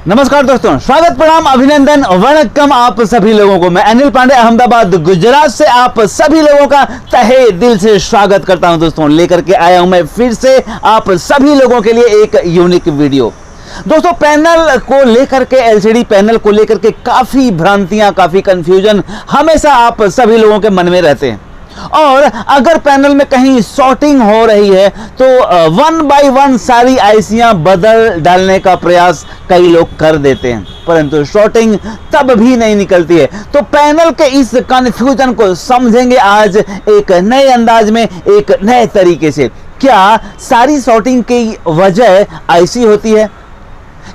नमस्कार दोस्तों, स्वागत, प्रणाम, अभिनंदन, वणक्कम आप सभी लोगों को। मैं अनिल पांडे अहमदाबाद गुजरात से आप सभी लोगों का तहे दिल से स्वागत करता हूं। दोस्तों, लेकर के आया हूं मैं फिर से आप सभी लोगों के लिए एक यूनिक वीडियो। दोस्तों, पैनल को लेकर के, एलसीडी पैनल को लेकर के काफी भ्रांतियां, काफी कंफ्यूजन हमेशा आप सभी लोगों के मन में रहते हैं। और अगर पैनल में कहीं शॉर्टिंग हो रही है तो वन बाय वन सारी आईसियां बदल डालने का प्रयास कई लोग कर देते हैं, परंतु शॉर्टिंग तब भी नहीं निकलती है। तो पैनल के इस कंफ्यूजन को समझेंगे आज एक नए अंदाज में, एक नए तरीके से। क्या सारी शॉर्टिंग की वजह आईसी होती है?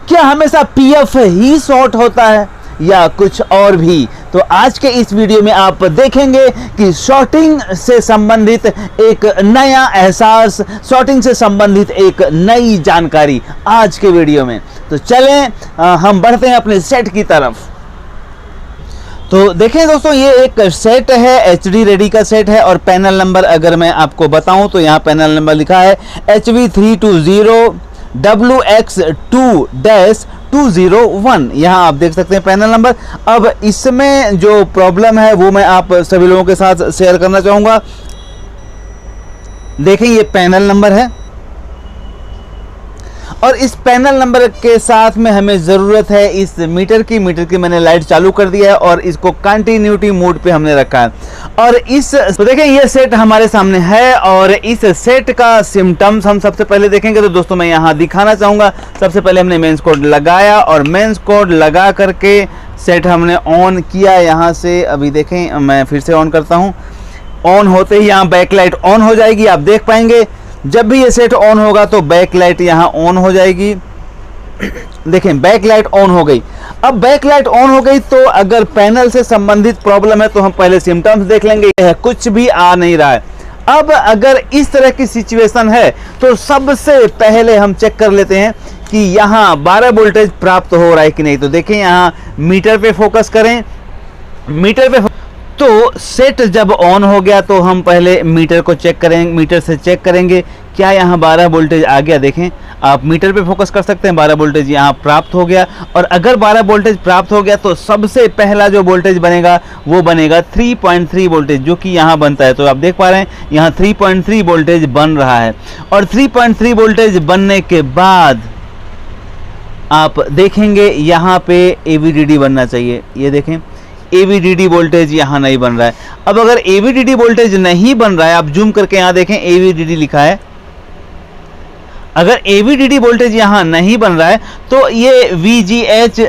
क्या हमेशा पीएफ ही शॉर्ट होता है या कुछ और भी? तो आज के इस वीडियो में आप देखेंगे कि शॉर्टिंग से संबंधित एक नया एहसास, शॉर्टिंग से संबंधित एक नई जानकारी आज के वीडियो में। तो चलें हम बढ़ते हैं अपने सेट की तरफ। तो देखें दोस्तों, ये एक सेट है, एचडी रेडी का सेट है। और पैनल नंबर अगर मैं आपको बताऊं तो यहाँ पैनल नंबर लिखा है HV320WX2-201। यहाँ आप देख सकते हैं पैनल नंबर। अब इसमें जो प्रॉब्लम है वो मैं आप सभी लोगों के साथ शेयर करना चाहूँगा। देखें, ये पैनल नंबर है और इस पैनल नंबर के साथ में हमें ज़रूरत है इस मीटर की मैंने लाइट चालू कर दिया है और इसको कंटिन्यूटी मोड पे हमने रखा है। और तो देखें, ये सेट हमारे सामने है और इस सेट का सिम्टम्स हम सबसे पहले देखेंगे। तो दोस्तों, मैं यहाँ दिखाना चाहूँगा। सबसे पहले हमने मेंस कोड लगाया और मेंस कोड लगा करके सेट हमने ऑन किया यहाँ से। अभी देखें, मैं फिर से ऑन करता हूँ। ऑन होते ही यहाँ बैक लाइट ऑन हो जाएगी, आप देख पाएंगे। जब भी ये सेट ऑन होगा तो बैक लाइट यहाँ ऑन हो जाएगी। देखें, बैक लाइट ऑन हो गई। अब बैक लाइट ऑन हो गई तो अगर पैनल से संबंधित प्रॉब्लम है तो हम पहले सिम्टम्स देख लेंगे। कुछ भी आ नहीं रहा है। अब अगर इस तरह की सिचुएशन है तो सबसे पहले हम चेक कर लेते हैं कि यहाँ 12 वोल्टेज प्राप्त हो रहा है कि नहीं। तो देखें, यहाँ मीटर पे फोकस करें। मीटर पे तो सेट जब ऑन हो गया तो हम पहले मीटर को चेक करेंगे, मीटर से चेक करेंगे क्या यहाँ 12 वोल्टेज आ गया। देखें, आप मीटर पे फोकस कर सकते हैं। 12 वोल्टेज यहाँ प्राप्त हो गया। और अगर 12 वोल्टेज प्राप्त हो गया तो सबसे पहला जो वोल्टेज बनेगा वो बनेगा 3.3 वोल्टेज, जो कि यहाँ बनता है। तो आप देख पा रहे हैं यहाँ 3.3 वोल्टेज बन रहा है। और 3.3 वोल्टेज बनने के बाद आप देखेंगे यहाँ पे AVDD बनना चाहिए। ये देखें, AVDD वोल्टेज यहाँ नहीं बन रहा है। अब अगर AVDD वोल्टेज नहीं बन रहा है, आप जूम करके यहाँ देखें, AVDD लिखा है। अगर AVDD वोल्टेज यहाँ नहीं बन रहा है तो ये VGH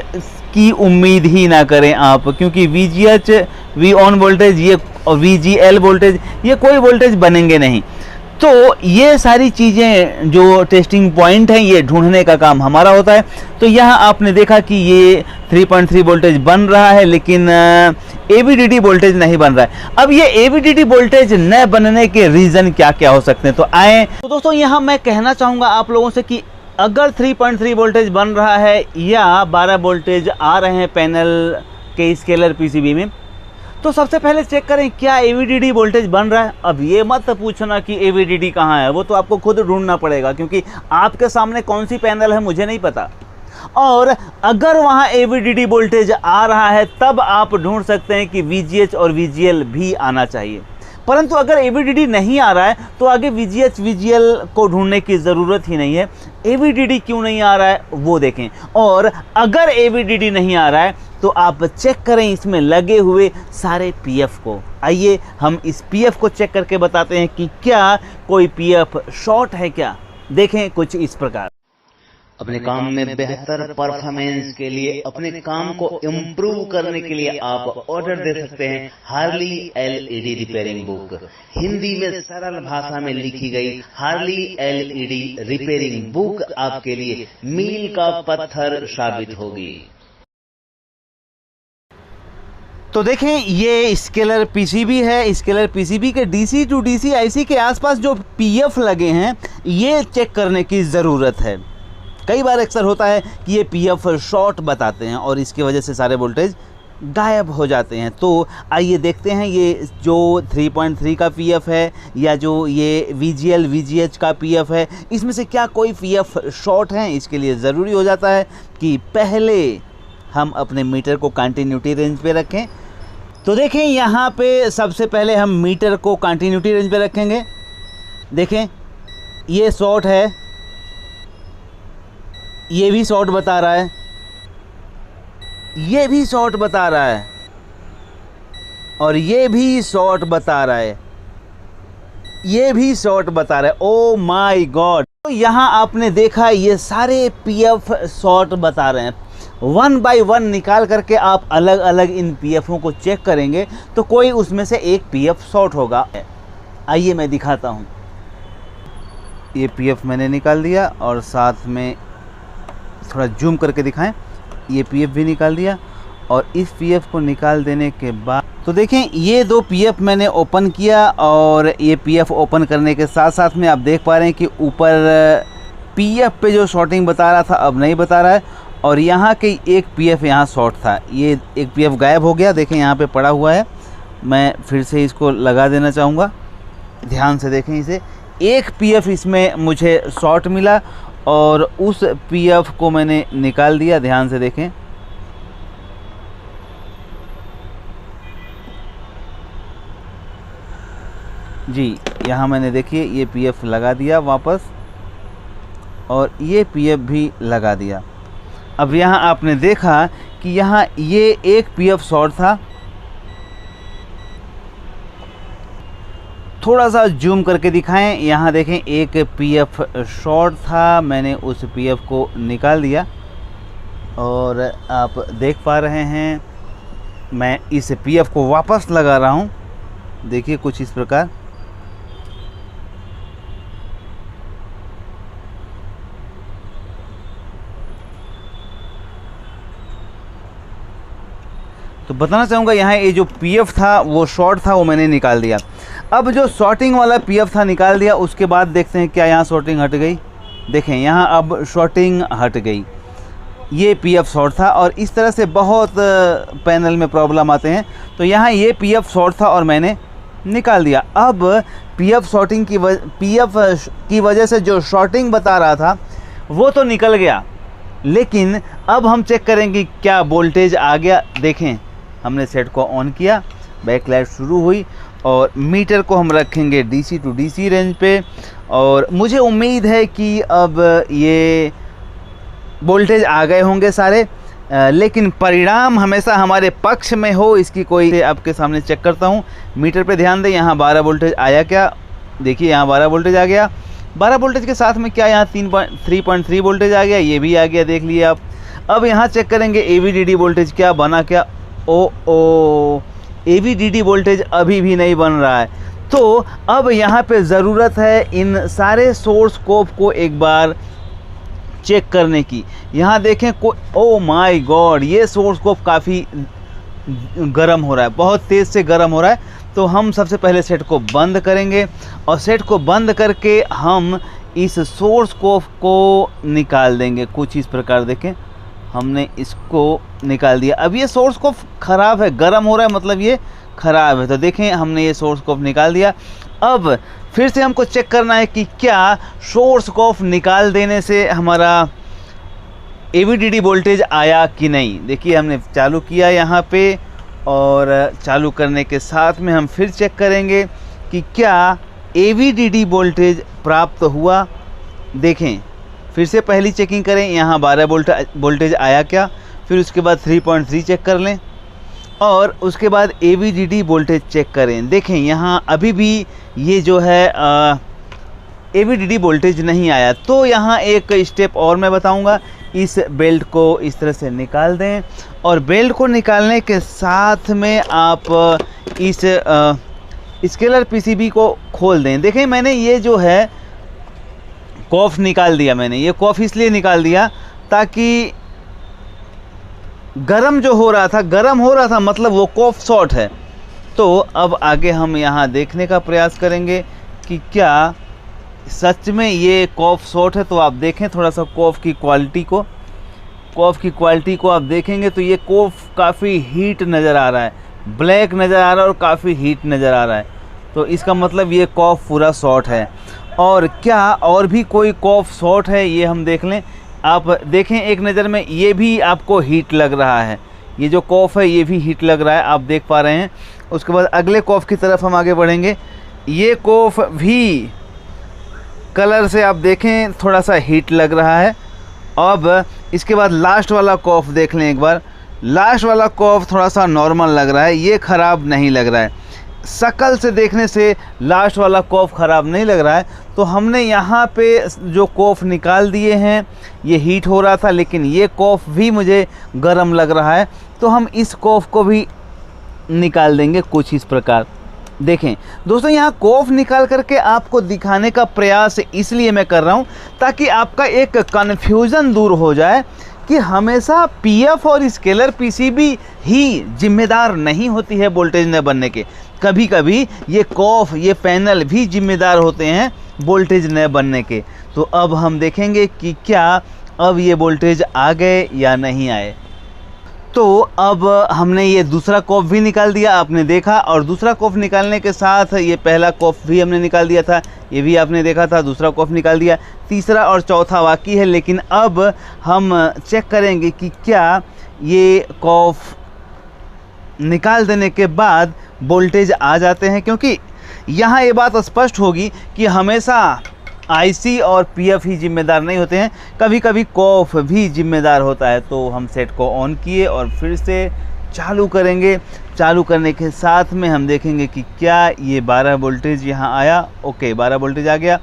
की उम्मीद ही ना करें आप, क्योंकि VGH, V ऑन वोल्टेज, ये और VGL वोल्टेज, ये कोई वोल्टेज बनेंगे नहीं। तो ये सारी चीज़ें जो टेस्टिंग पॉइंट हैं, ये ढूंढने का काम हमारा होता है। तो यहाँ आपने देखा कि ये 3.3 वोल्टेज बन रहा है लेकिन AVDD वोल्टेज नहीं बन रहा है। अब ये AVDD वोल्टेज न बनने के रीज़न क्या क्या हो सकते हैं, तो आए। तो दोस्तों, यहाँ मैं कहना चाहूँगा आप लोगों से कि अगर 3.3 वोल्टेज बन रहा है या 12 वोल्टेज आ रहे हैं पैनल के स्केलर PCB में, तो सबसे पहले चेक करें क्या AVDD वोल्टेज बन रहा है। अब ये मत पूछना कि AVDD कहाँ है, वो तो आपको खुद ढूंढना पड़ेगा, क्योंकि आपके सामने कौन सी पैनल है मुझे नहीं पता। और अगर वहाँ AVDD वोल्टेज आ रहा है तब आप ढूंढ सकते हैं कि VGH और VGL भी आना चाहिए। परंतु अगर AVDD नहीं आ रहा है तो आगे VGH VGL को ढूंढने की ज़रूरत ही नहीं है। AVDD क्यों नहीं आ रहा है वो देखें। और अगर AVDD नहीं आ रहा है तो आप चेक करें इसमें लगे हुए सारे PF को। आइए हम इस PF को चेक करके बताते हैं कि क्या कोई PF शॉर्ट है क्या। देखें कुछ इस प्रकार। अपने काम में बेहतर परफॉर्मेंस के लिए, अपने काम को इम्प्रूव करने के लिए आप ऑर्डर दे सकते हैं Harley LED repairing book. Hindi में सरल भाषा में लिखी गई हार्ली LED रिपेयरिंग बुक आपके लिए मील का पत्थर साबित होगी। तो देखें, ये स्केलर PCB है। स्केलर PCB के DC to DC IC के आसपास जो PF लगे हैं, ये चेक करने की ज़रूरत है। कई बार अक्सर होता है कि ये PF शॉर्ट बताते हैं और इसकी वजह से सारे वोल्टेज गायब हो जाते हैं। तो आइए देखते हैं ये जो 3.3 का पीएफ है या जो ये VGL VGH का पीएफ है, इसमें से क्या कोई पीएफ शॉर्ट है। इसके लिए ज़रूरी हो जाता है कि पहले हम अपने मीटर को कंटिन्यूटी रेंज पे रखें। तो देखें यहाँ पे सबसे पहले हम मीटर को कंटिन्यूटी रेंज पे रखेंगे। देखें ये शॉर्ट है, ये भी शॉर्ट बता रहा है, ये भी शॉर्ट बता रहा है और ये भी शॉर्ट बता रहा है, ये भी शॉर्ट बता रहा है। ओ माय गॉड, तो यहाँ आपने देखा ये सारे पीएफ शॉर्ट बता रहे हैं। 1 बाय 1 निकाल करके आप अलग अलग इन पीएफओं को चेक करेंगे तो कोई उसमें से एक पीएफ शॉर्ट होगा। आइए मैं दिखाता हूँ। ये पीएफ मैंने निकाल दिया और साथ में थोड़ा जूम करके दिखाएं, ये पीएफ भी निकाल दिया। और इस पीएफ को निकाल देने के बाद तो देखें ये 2 पीएफ मैंने ओपन किया और ये पीएफ ओपन करने के साथ साथ में आप देख पा रहे हैं कि ऊपर पीएफ पे जो शॉर्टिंग बता रहा था अब नहीं बता रहा है। और यहाँ के एक पीएफ यहाँ शॉर्ट था, ये एक पीएफ गायब हो गया। देखें यहाँ पे पड़ा हुआ है, मैं फिर से इसको लगा देना चाहूँगा, ध्यान से देखें इसे। एक पीएफ इसमें मुझे शॉर्ट मिला और उस पीएफ को मैंने निकाल दिया, ध्यान से देखें। जी यहाँ मैंने देखिए ये पीएफ लगा दिया वापस और ये पीएफ भी लगा दिया। अब यहाँ आपने देखा कि यहाँ ये एक पीएफ शॉर्ट था। थोड़ा सा जूम करके दिखाएं, यहाँ देखें एक पीएफ शॉर्ट था, मैंने उस पीएफ को निकाल दिया और आप देख पा रहे हैं मैं इस पीएफ को वापस लगा रहा हूँ। देखिए कुछ इस प्रकार। तो बताना चाहूँगा यहाँ ये जो पीएफ था वो शॉर्ट था, वो मैंने निकाल दिया। अब जो शॉर्टिंग वाला पीएफ था निकाल दिया, उसके बाद देखते हैं क्या यहाँ शॉर्टिंग हट गई। देखें यहाँ अब शॉर्टिंग हट गई, ये पीएफ शॉर्ट था और इस तरह से बहुत पैनल में प्रॉब्लम आते हैं। तो यहाँ ये पीएफ शॉर्ट था और मैंने निकाल दिया। अब पीएफ शॉर्टिंग पीएफ की वजह से जो शॉर्टिंग बता रहा था वो तो निकल गया, लेकिन अब हम चेक करेंगे क्या वोल्टेज आ गया। देखें हमने सेट को ऑन किया, बैकलाइट शुरू हुई और मीटर को हम रखेंगे DC टू DC रेंज पे और मुझे उम्मीद है कि अब ये वोल्टेज आ गए होंगे सारे, लेकिन परिणाम हमेशा हमारे पक्ष में हो इसकी कोई आपके सामने चेक करता हूँ। मीटर पे ध्यान दें, यहाँ 12 वोल्टेज आया क्या। देखिए यहाँ 12 वोल्टेज आ गया। 12 वोल्टेज के साथ में क्या यहाँ 3.3 वोल्टेज आ गया, ये भी आ गया, देख लिए आप। अब यहाँ चेक करेंगे AVDD वोल्टेज क्या बना क्या। ओ AVDD वोल्टेज अभी भी नहीं बन रहा है। तो अब यहाँ पे ज़रूरत है इन सारे सोर्स कोप को एक बार चेक करने की। यहाँ देखें ओ माय गॉड, ये सोर्स कोप काफ़ी गर्म हो रहा है, बहुत तेज़ से गर्म हो रहा है। तो हम सबसे पहले सेट को बंद करेंगे और सेट को बंद करके हम इस सोर्स कोप को निकाल देंगे। कुछ इस प्रकार देखें, हमने इसको निकाल दिया। अब ये सोर्स कोप ख़राब है, गर्म हो रहा है, मतलब ये ख़राब है। तो देखें हमने ये सोर्स कोप निकाल दिया। अब फिर से हमको चेक करना है कि क्या सोर्स कोप निकाल देने से हमारा AVDD वोल्टेज आया कि नहीं। देखिए हमने चालू किया यहाँ पे और चालू करने के साथ में हम फिर चेक करेंगे कि क्या AVDD वोल्टेज प्राप्त हुआ। देखें फिर से पहली चेकिंग करें, यहाँ 12 वोल्टेज आया क्या। फिर उसके बाद 3.3 चेक कर लें और उसके बाद AVDD वोल्टेज चेक करें। देखें यहाँ अभी भी ये जो है AVDD वोल्टेज नहीं आया। तो यहाँ एक स्टेप और मैं बताऊँगा, इस बेल्ट को इस तरह से निकाल दें और बेल्ट को निकालने के साथ में आप इस स्केलर PCB को खोल दें। देखें मैंने ये जो है कॉफ निकाल दिया, मैंने ये कॉफ इसलिए निकाल दिया ताकि गरम जो हो रहा था, गरम हो रहा था मतलब वो कॉफ शॉर्ट है। तो अब आगे हम यहाँ देखने का प्रयास करेंगे कि क्या सच में ये कॉफ शॉर्ट है। तो आप देखें थोड़ा सा कॉफ की क्वालिटी को आप देखेंगे तो ये कॉफ काफ़ी हीट नज़र आ रहा है, ब्लैक नज़र आ रहा है और काफ़ी हीट नज़र आ रहा है। तो इसका मतलब ये कॉफ पूरा शॉर्ट है। और क्या और भी कोई कॉफ शॉर्ट है ये हम देख लें। आप देखें एक नज़र में, ये भी आपको हीट लग रहा है, ये जो कॉफ है ये भी हीट लग रहा है, आप देख पा रहे हैं। उसके बाद अगले कॉफ की तरफ हम आगे बढ़ेंगे। ये कॉफ भी कलर से आप देखें थोड़ा सा हीट लग रहा है। अब इसके बाद लास्ट वाला कॉफ देख लें एक बार। लास्ट वाला कॉफ थोड़ा सा नॉर्मल लग रहा है, ये ख़राब नहीं लग रहा है। शक्ल से देखने से लास्ट वाला कॉफ ख़राब नहीं लग रहा है। तो हमने यहाँ पे जो कॉफ निकाल दिए हैं, ये हीट हो रहा था लेकिन ये कॉफ भी मुझे गर्म लग रहा है। तो हम इस कॉफ को भी निकाल देंगे कुछ इस प्रकार। देखें दोस्तों, यहाँ कॉफ निकाल करके आपको दिखाने का प्रयास इसलिए मैं कर रहा हूँ ताकि आपका एक कन्फ्यूज़न दूर हो जाए कि हमेशा पीएफ और स्केलर पीसीबी ही जिम्मेदार नहीं होती है वोल्टेज न बनने के। कभी कभी ये कॉफ, ये पैनल भी जिम्मेदार होते हैं वोल्टेज न बनने के। तो अब हम देखेंगे कि क्या अब ये वोल्टेज आ गए या नहीं आए। तो अब हमने ये दूसरा कॉफ भी निकाल दिया, आपने देखा। और दूसरा कॉफ निकालने के साथ ये पहला कॉफ भी हमने निकाल दिया था, ये भी आपने देखा था, दूसरा कॉफ निकाल दिया। तीसरा और चौथा बाकी है, लेकिन अब हम चेक करेंगे कि क्या ये कॉफ निकाल देने के बाद वोल्टेज आ जाते हैं। क्योंकि यहाँ ये बात स्पष्ट होगी कि हमेशा आईसी और पीएफ ही जिम्मेदार नहीं होते हैं, कभी कभी कॉफ भी जिम्मेदार होता है। तो हम सेट को ऑन किए और फिर से चालू करेंगे। चालू करने के साथ में हम देखेंगे कि क्या ये 12 वोल्टेज यहाँ आया। ओके, 12 वोल्टेज आ गया।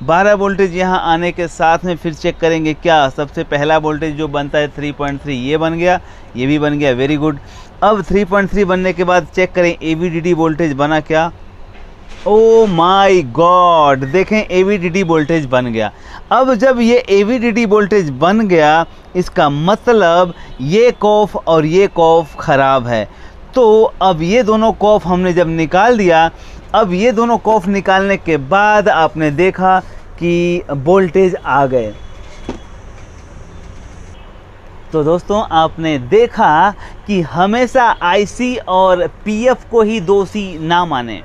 12 वोल्टेज यहाँ आने के साथ में फिर चेक करेंगे क्या सबसे पहला वोल्टेज जो बनता है 3.3 ये बन गया, ये भी बन गया, वेरी गुड। अब 3.3 बनने के बाद चेक करें AVDD वोल्टेज बना क्या। ओ माय गॉड, देखें AVDD वोल्टेज बन गया। अब जब ये AVDD वोल्टेज बन गया, इसका मतलब ये कॉफ और ये कॉफ ख़राब है। तो अब ये दोनों कॉफ हमने जब निकाल दिया, अब ये दोनों कॉफ निकालने के बाद आपने देखा कि वोल्टेज आ गए। तो दोस्तों, आपने देखा कि हमेशा आईसी और पीएफ को ही दोषी ना माने।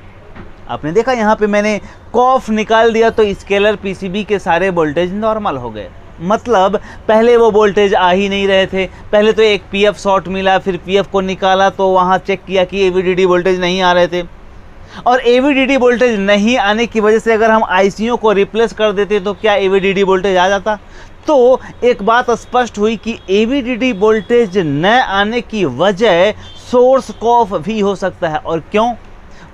आपने देखा यहाँ पे मैंने कॉफ निकाल दिया तो स्केलर पीसीबी के सारे वोल्टेज नॉर्मल हो गए। मतलब पहले वो वोल्टेज आ ही नहीं रहे थे। पहले तो एक पीएफ शॉर्ट मिला, फिर पीएफ को निकाला तो वहाँ चेक किया कि AVDD वोल्टेज नहीं आ रहे थे। और AVDD वोल्टेज नहीं आने की वजह से अगर हम आईसीओ को रिप्लेस कर देते तो क्या AVDD वोल्टेज आ जाता। तो एक बात स्पष्ट हुई कि AVDD वोल्टेज न आने की वजह सोर्स कॉफ भी हो सकता है। और क्यों?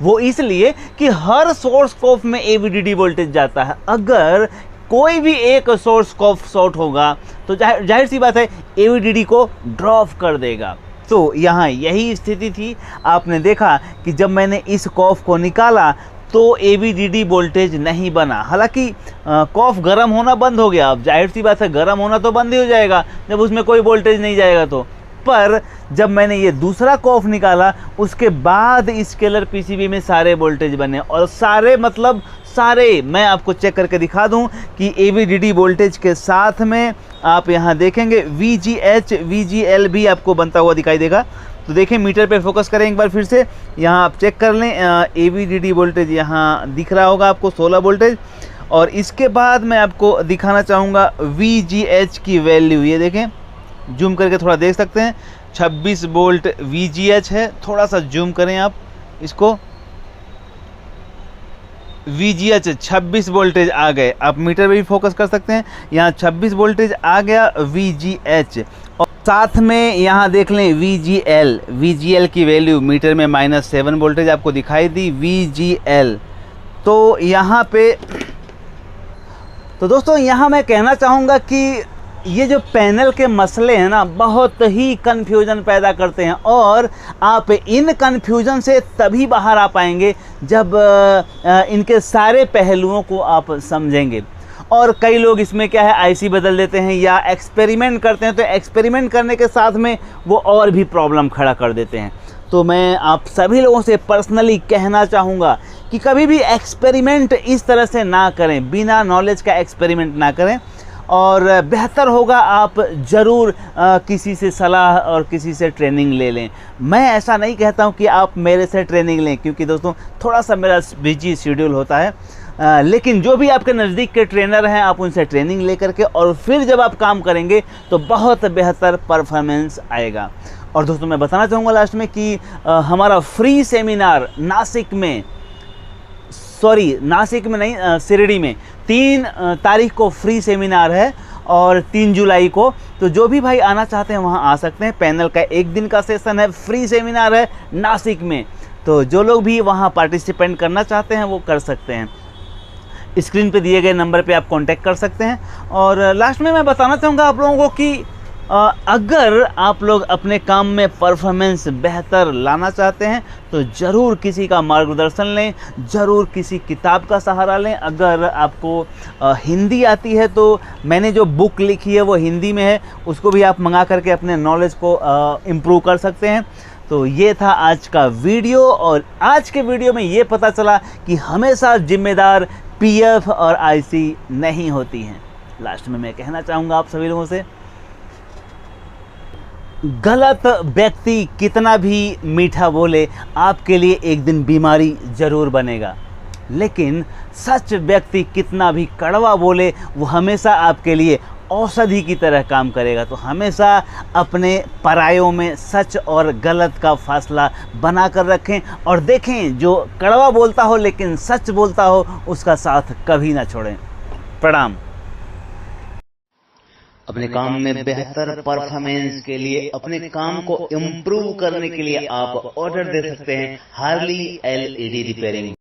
वो इसलिए कि हर सोर्स कॉफ में AVDD वोल्टेज जाता है। अगर कोई भी एक सोर्स कॉफ शॉर्ट होगा तो जाहिर सी बात है AVDD को ड्रॉप कर देगा। तो यहाँ यही स्थिति थी। आपने देखा कि जब मैंने इस कॉफ को निकाला तो AVDD वोल्टेज नहीं बना। हालांकि कॉफ गर्म होना बंद हो गया। अब जाहिर सी बात है गर्म होना तो बंद ही हो जाएगा जब उसमें कोई वोल्टेज नहीं जाएगा तो। पर जब मैंने ये दूसरा कॉफ निकाला उसके बाद स्केलर पीसीबी में सारे वोल्टेज बने। और सारे मतलब सारे, मैं आपको चेक करके दिखा दूं कि AVDD वोल्टेज के साथ में आप यहाँ देखेंगे VGH VGL भी आपको बनता हुआ दिखाई देगा। तो देखें, मीटर पे फोकस करें एक बार फिर से, यहाँ आप चेक कर लें AVDD वोल्टेज यहाँ दिख रहा होगा आपको 16 वोल्टेज। और इसके बाद मैं आपको दिखाना चाहूँगा VGH की वैल्यू। ये देखें, जूम करके थोड़ा देख सकते हैं, 26 वोल्ट VGH है। थोड़ा सा जूम करें आप इसको, VGH 26 वोल्टेज आ गए। आप मीटर पे भी फोकस कर सकते हैं, यहाँ 26 वोल्टेज आ गया VGH। और साथ में यहाँ देख लें VGL की वैल्यू मीटर में -7 वोल्टेज आपको दिखाई दी VGL। तो यहाँ पे तो दोस्तों यहाँ मैं कहना चाहूँगा कि ये जो पैनल के मसले हैं ना, बहुत ही कन्फ्यूज़न पैदा करते हैं। और आप इन कन्फ्यूज़न से तभी बाहर आ पाएंगे जब इनके सारे पहलुओं को आप समझेंगे। और कई लोग इसमें क्या है आईसी बदल देते हैं या एक्सपेरिमेंट करते हैं, तो एक्सपेरिमेंट करने के साथ में वो और भी प्रॉब्लम खड़ा कर देते हैं। तो मैं आप सभी लोगों से पर्सनली कहना चाहूँगा कि कभी भी एक्सपेरिमेंट इस तरह से ना करें, बिना नॉलेज का एक्सपेरिमेंट ना करें। और बेहतर होगा आप ज़रूर किसी से सलाह और किसी से ट्रेनिंग ले लें। मैं ऐसा नहीं कहता हूं कि आप मेरे से ट्रेनिंग लें, क्योंकि दोस्तों थोड़ा सा मेरा बिजी शेड्यूल होता है, लेकिन जो भी आपके नज़दीक के ट्रेनर हैं आप उनसे ट्रेनिंग लेकर के और फिर जब आप काम करेंगे तो बहुत बेहतर परफॉर्मेंस आएगा। और दोस्तों मैं बताना चाहूँगा लास्ट में कि हमारा फ्री सेमिनार नासिक में नहीं, शिरडी में 3 तारीख को फ्री सेमिनार है और 3 जुलाई को। तो जो भी भाई आना चाहते हैं वहाँ आ सकते हैं। पैनल का 1 दिन का सेशन है, फ्री सेमिनार है नासिक में। तो जो लोग भी वहाँ पार्टिसिपेंट करना चाहते हैं वो कर सकते हैं। स्क्रीन पे दिए गए नंबर पे आप कांटेक्ट कर सकते हैं। और लास्ट में मैं बताना चाहूँगा आप लोगों को कि अगर आप लोग अपने काम में परफॉर्मेंस बेहतर लाना चाहते हैं तो ज़रूर किसी का मार्गदर्शन लें, ज़रूर किसी किताब का सहारा लें। अगर आपको हिंदी आती है तो मैंने जो बुक लिखी है वो हिंदी में है, उसको भी आप मंगा करके अपने नॉलेज को इम्प्रूव कर सकते हैं। तो ये था आज का वीडियो, और आज के वीडियो में ये पता चला कि हमेशा जिम्मेदार पीएफ और आईसी नहीं होती हैं। लास्ट में मैं कहना चाहूँगा आप सभी लोगों से, गलत व्यक्ति कितना भी मीठा बोले आपके लिए एक दिन बीमारी ज़रूर बनेगा, लेकिन सच व्यक्ति कितना भी कड़वा बोले वो हमेशा आपके लिए औषधि की तरह काम करेगा। तो हमेशा अपने परायों में सच और गलत का फासला बना कर रखें और देखें जो कड़वा बोलता हो लेकिन सच बोलता हो उसका साथ कभी ना छोड़ें। प्रणाम। अपने काम में बेहतर परफॉर्मेंस के लिए, अपने काम को इम्प्रूव करने के लिए आप ऑर्डर दे सकते हैं हार्ली LED रिपेयरिंग।